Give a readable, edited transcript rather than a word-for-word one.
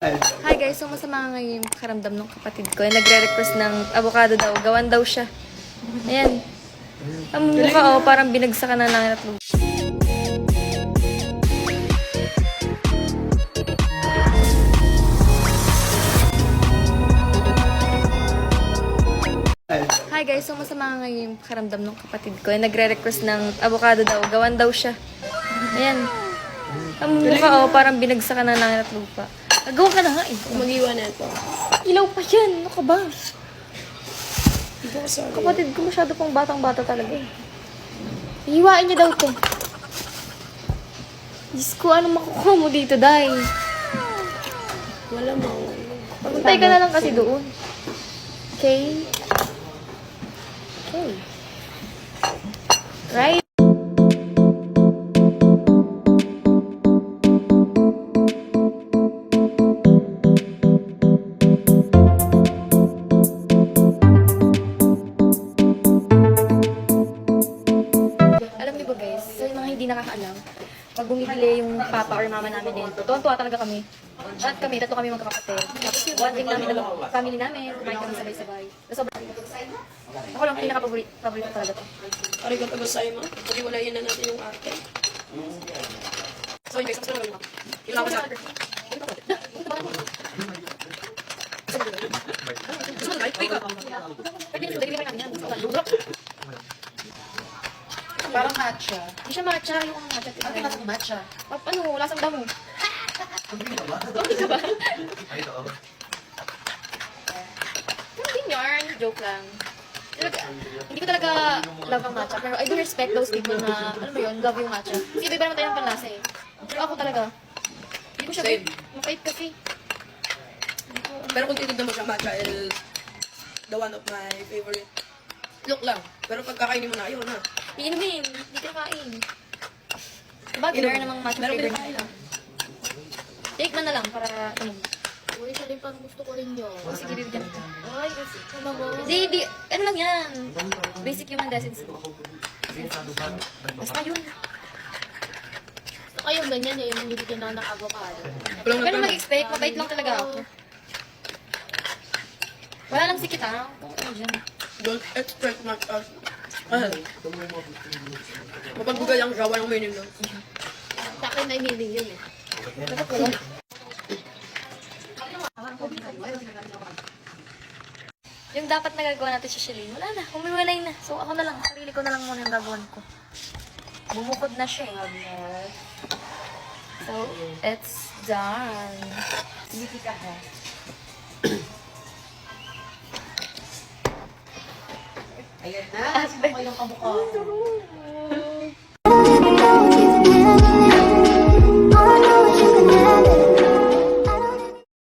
Hi guys, so masama nga ngayon yung karamdam ng kapatid ko. Nagre-request ng avocado daw. Gawan daw siya. Ayan. Ang mukha parang binagsakan na lang at Hi guys, so masama nga ngayon yung karamdam ng kapatid ko. Nagre-request ng avocado daw. Gawan daw siya. Ayan. Ang mukha parang binagsakan na lang at lupa. Nagawa ka na nga eh. Mag-iwan na ito. Ilaw pa yan. Ano ka ba? Sorry. Kapatid ko masyado pang batang-bata talaga eh. Hiwain niya daw to. Diyos ko, ano makukuha mo dito, Day? Wala mo. Paguntay ka na lang kasi doon. Okay? Okay. Right? Alam niyo ba guys, sa mga hindi nakakaalam, pag bumibili yung papa or mama namin din, tuwan-tuwa talaga kami. At kami, tatlo kami magkakapatid. Tapos yung bonding namin, family namin, kumain kami sabay-sabay. Sobrang ako lang pinaka-paborito talaga to. Arigato gozaimasu. Pwede wala yan na natin yung arte. So, yung guys, tapos na naman yung Yung ako sa... Parang matcha. Hindi siya matcha, yung matcha. Ang tinatang matcha. Ano, lasang damo. Hindi yarn, joke lang. Hindi ko talaga love ang matcha, pero I do respect those people na, ano ba yun, love yung matcha. Kasi iba naman tayo ng panlasa eh. Pero ako talaga, hindi ko siya Same. mapait kasi. Pero kung titignan mo siya, matcha is the one of my favorite. Look lang. Pero pag kakainin mo na, ayun na. Iinumin, hindi ka kain. Diba, ginara namang matcha Meron flavor pinakain na. lang. Take man na lang para, Uy, siya din parang gusto ko rin yun. sige, bibigyan kita. Ay, kasi ano mo? Hindi, ano lang yan. Basic human decency. Basta yun. Gusto kayo ganyan eh, yung bibigyan na ng avocado. Walang Pero nagpapalala. mag-expect, mabait lang talaga ako. Wala lang sikit ha. Kung ano dyan. Don't expect much as... Mapagbigay ang siya, walang meaning lang. Sa akin na meaning yun eh. Yung dapat nagagawa natin sa Shalene, wala na. Humiwalay na. So ako na lang. Sarili ko na lang muna yung gagawin ko. Bumukod na siya eh. So, it's done. Hindi ka ha. Ayan na, sino ko yung avocado?